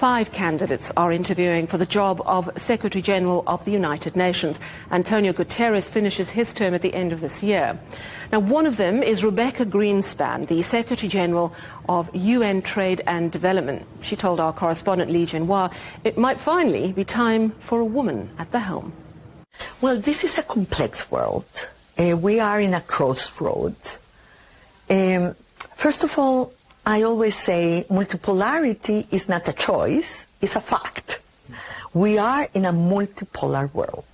5 candidates are interviewing for the job of Secretary General of the United Nations. Antonio Guterres finishes his term at the end of this year. Now, one of them is Rebeca Grynspan, the Secretary General of UN Trade and Development. She told our correspondent Lee Jinhua it might finally be time for a woman at the helm. Well, this is a complex world. We are in a crossroad. First of all, I always say multipolarity is not a choice, it's a fact. We are in a multipolar world.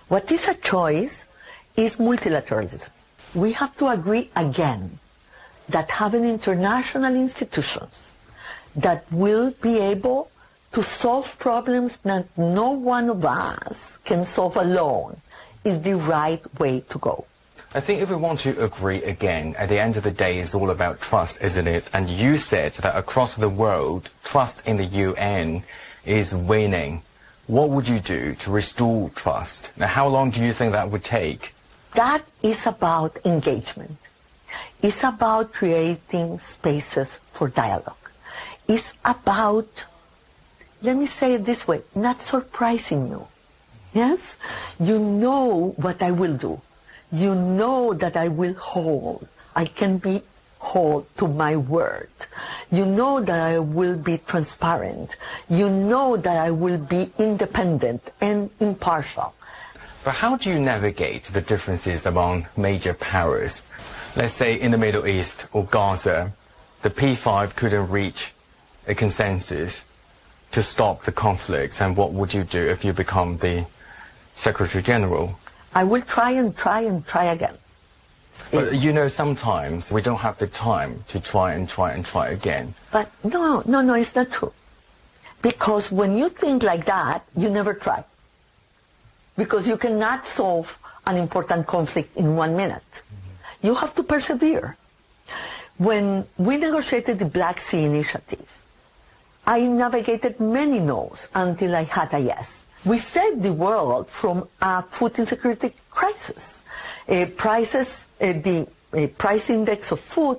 What is a choice is multilateralism. We have to agree again that having international institutions that will be able to solve problems that no one of us can solve alone is the right way to go. I think if we want to agree again, at the end of the day, it's all about trust, isn't it? And you said that across the world, trust in the UN is waning. What would you do to restore trust? Now, how long do you think that would take? That is about engagement. It's about creating spaces for dialogue. It's about, let me say it this way, not surprising you. Yes? You know what I will do. You know that I will hold. I can be hold to my word. You know that I will be transparent. You know that I will be independent and impartial. But how do you navigate the differences among major powers? Let's say in the Middle East or Gaza, the P5 couldn't reach a consensus to stop the conflicts, and what would you do if you become the Secretary General? I will try and try and try again. But you know, sometimes we don't have the time to try and try again. But no, it's not true. Because when you think like that, you never try. Because you cannot solve an important conflict in 1 minute. Mm-hmm. You have to persevere. When we negotiated the Black Sea Initiative, I navigated many no's until I had a yes. We saved the world from a food insecurity crisis. The price index of food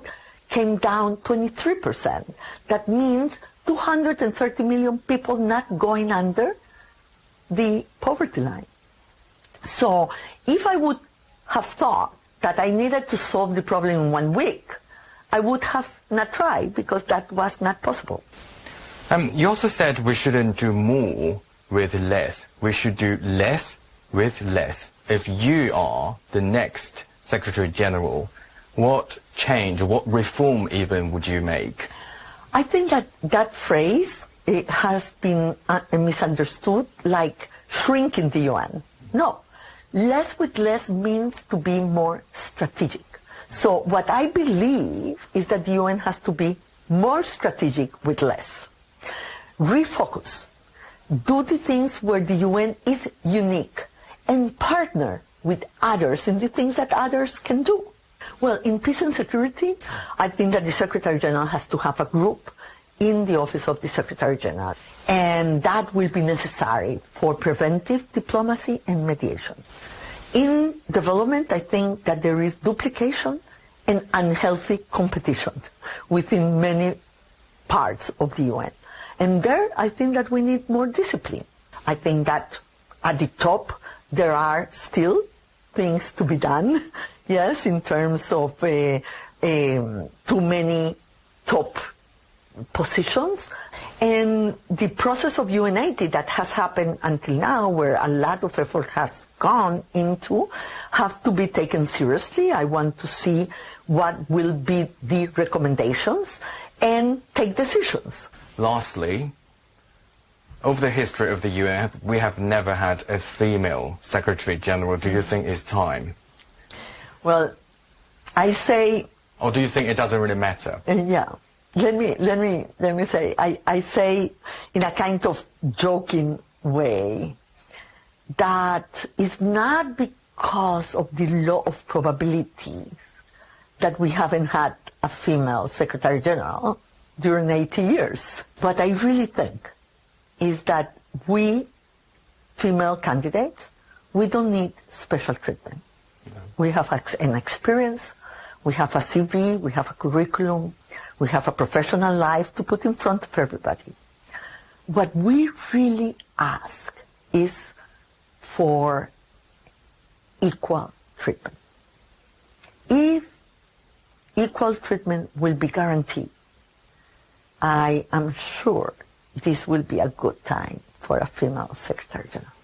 came down 23%. That means 230 million people not going under the poverty line. So if I would have thought that I needed to solve the problem in 1 week, I would have not tried, because that was not possible. You also said we shouldn't do more with less. We should do less with less. If you are the next Secretary General, what change, what reform even would you make? I think that phrase has been misunderstood, like shrinking the UN. No, less with less means to be more strategic. So what I believe is that the UN has to be more strategic with less. Refocus. Do the things where the UN is unique, and partner with others in the things that others can do. Well, in peace and security, I think that the Secretary General has to have a group in the office of the Secretary General, and that will be necessary for preventive diplomacy and mediation. In development, I think that there is duplication and unhealthy competition within many parts of the UN. And there, I think that we need more discipline. I think that at the top, there are still things to be done, yes, in terms of too many top positions. And the process of UNCTAD that has happened until now, where a lot of effort has gone into, have to be taken seriously. I want to see what will be the recommendations and take decisions. Lastly, over the history of the UN, we have never had a female Secretary General. Do you think it's time? Well, I say... Or do you think it doesn't really matter? Yeah. Let me say, I say in a kind of joking way that it's not because of the law of probabilities that we haven't had a female Secretary General during 80 years. What I really think is that we, female candidates, we don't need special treatment. No. We have an experience, we have a CV, we have a curriculum, we have a professional life to put in front of everybody. what we really ask is for equal treatment. If equal treatment will be guaranteed, I am sure this will be a good time for a female Secretary General.